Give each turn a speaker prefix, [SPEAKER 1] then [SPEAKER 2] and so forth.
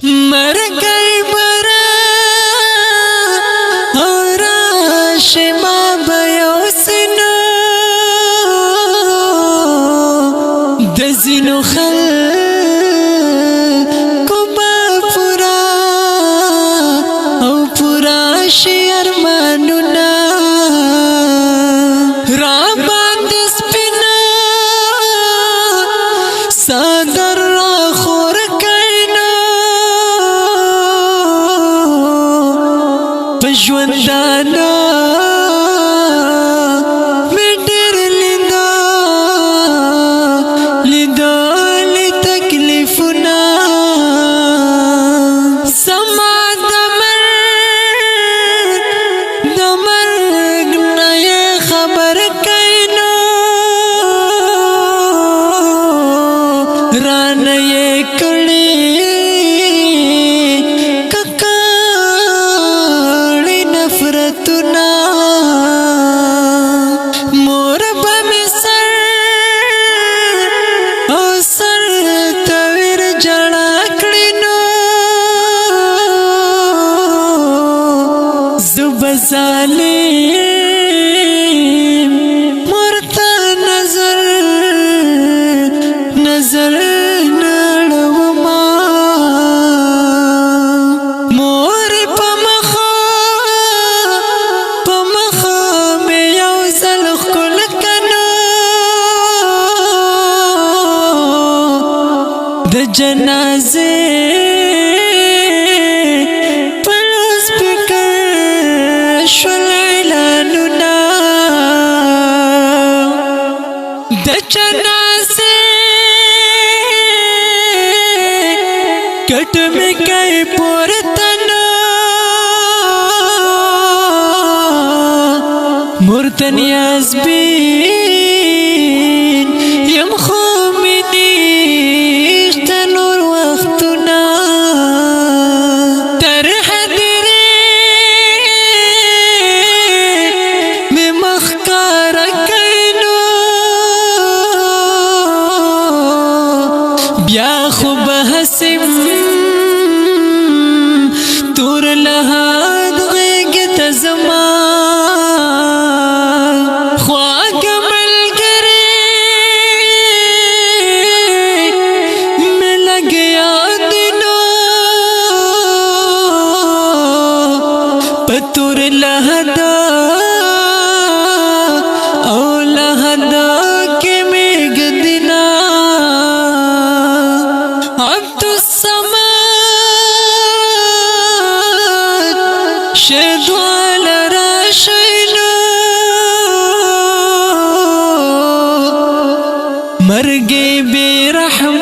[SPEAKER 1] مرګي برا اور شما بيوسنو د زینو خلکو با پورا او پورا شي ارمانونه را باندې سپینا صدر را خور کینا پژوندانا राना ये कड़ी ककाड़ी नफरतुना मोर बमे सर ओ सर तविर जड़ा कड़िनो जुबजाले नजर नड़वमा मोर पमखा में यौजल खुल कनो द जनाजे पलस बिकर शुलैलानुना द जनाजे कट में कई पोरतना मुर्तनियाज बीन यम खुमिनी तनूर वक्तुना तरह दिरे में मखकार कैनो ब्या खुब हसिम तोर लहाद غيق تزما خواك ملگری ملگ یادنو پتور لہدا او لہدا کے میگ دینا عبد الصمد شدوال راشينو مرگي برحم